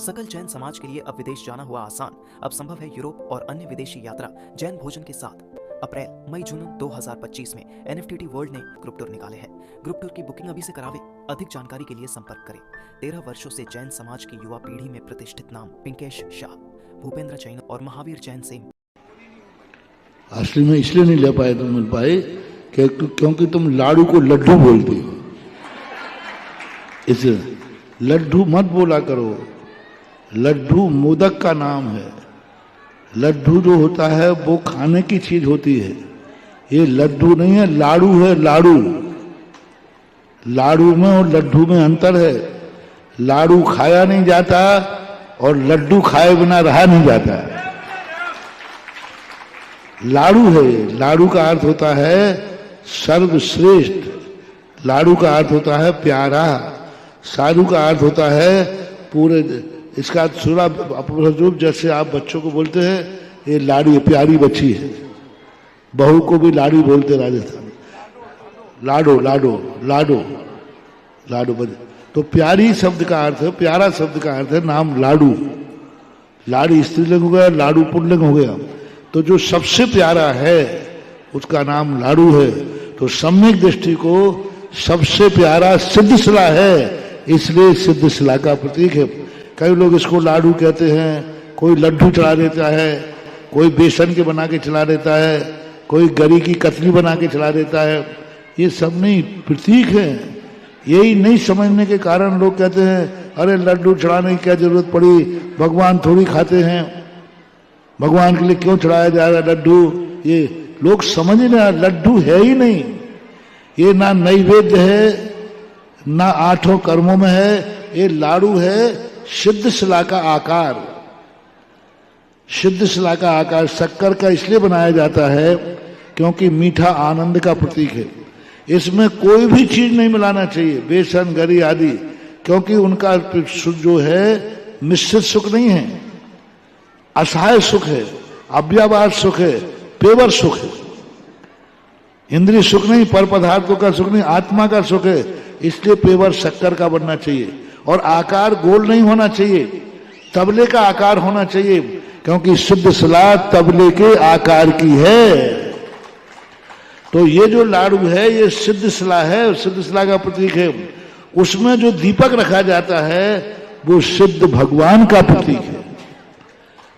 सकल जैन समाज के लिए अब विदेश जाना हुआ आसान। अब संभव है यूरोप और अन्य विदेशी यात्रा जैन भोजन के साथ। अप्रैल मई जून 2025 में NFTT वर्ल्ड ने ग्रुप टूर निकाले हैं। ग्रुप टूर की बुकिंग अभी से करावे। अधिक जानकारी के लिए संपर्क करें। 13 वर्षों से जैन समाज की युवा पीढ़ी में प्रतिष्ठित नाम पिंकेश शाह, भूपेंद्र जैन और महावीर जैन से। असली में इसलिए नहीं ले पाए, तुम मिल पाए क्योंकि तुम लाड़ू को लड्डू बोलते हो। इसे लड्डू मत बोला करो। लड्डू मोदक का नाम है। लड्डू जो होता है वो खाने की चीज होती है। ये लड्डू नहीं है, लाड़ू है। लाड़ू लाड़ू में और लड्डू में अंतर है। लाड़ू खाया नहीं जाता और लड्डू खाए बिना रहा नहीं जाता। लाड़ू है। लाड़ू का अर्थ होता है सर्वश्रेष्ठ। लाड़ू का अर्थ होता है प्यारा। साधु का अर्थ होता है पूरे। इसका सुरा जैसे आप बच्चों को बोलते हैं ये लाड़ी प्यारी बच्ची है, बहू को भी लाड़ी बोलते राजस्थान। लाडो लाडो लाडो लाडो बजे तो प्यारी शब्द का अर्थ है, प्यारा शब्द का अर्थ है नाम लाडू। लाड़ी स्त्रीलिंग हो गया, लाडू पुल्लिंग हो गया। तो जो सबसे प्यारा है उसका नाम लाडू है। तो सम्यक दृष्टि को सबसे प्यारा सिद्धशिला है, इसलिए सिद्धशिला का प्रतीक है। कई लोग इसको लाडू कहते हैं, कोई लड्डू चढ़ा देता है, कोई बेसन के बना के चला देता है, कोई गरी की कतली बना के चला देता है। ये सब नहीं, प्रतीक है। यही नहीं समझने के कारण लोग कहते हैं अरे लड्डू चढ़ाने की क्या जरूरत पड़ी, भगवान थोड़ी खाते हैं, भगवान के लिए क्यों चढ़ाया जा रहा है लड्डू। ये लोग समझ नहीं, लड्डू है ही नहीं। ये ना नैवेद्य है ना आठों कर्मों में है। ये लाडू है सिद्धशिला का आकार। सिद्धशिला का आकार शक्कर का इसलिए बनाया जाता है क्योंकि मीठा आनंद का प्रतीक है। इसमें कोई भी चीज नहीं मिलाना चाहिए, बेसन गरी आदि, क्योंकि उनका जो है मिश्रित सुख नहीं है, असहाय सुख है, अव्यवहार सुख है, पेवर सुख है। इंद्रिय सुख नहीं, पर पदार्थों का सुख नहीं, आत्मा का सुख है। इसलिए पेवर शक्कर का बनना चाहिए और आकार गोल नहीं होना चाहिए, तबले का आकार होना चाहिए, क्योंकि सिद्धशिला तबले के आकार की है। तो ये जो लाडू है ये सिद्धशिला है, सिद्धशिला का प्रतीक है। उसमें जो दीपक रखा जाता है वो सिद्ध भगवान का प्रतीक है।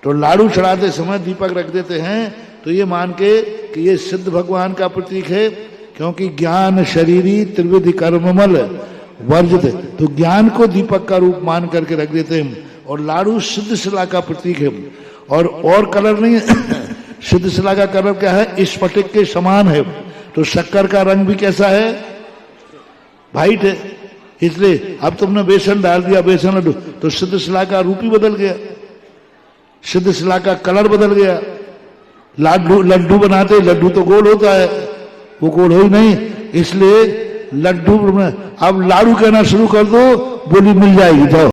तो लाडू चढ़ाते समय दीपक रख देते हैं तो ये मान के कि ये सिद्ध भगवान का प्रतीक है, क्योंकि ज्ञान शरीरी त्रिविध कर्ममल वर्जित, तो ज्ञान को दीपक का रूप मान करके रख देते हैं। और लाडू सिद्धशिला का प्रतीक है और कलर नहीं है। सिद्धशिला का कलर क्या है, स्फटिक के समान है। तो शक्कर का रंग भी कैसा है, व्हाइट है। इसलिए अब तुमने बेसन डाल दिया, बेसन लड्डू, तो सिद्धशिला का रूप ही बदल गया, सिद्धशिला का कलर बदल गया। लड्डू बनाते, लड्डू तो गोल होता है, वो गोल हो ही नहीं। इसलिए लड्डू में अब लाडू कहना शुरू कर दो, बोली मिल जाएगी। जाओ।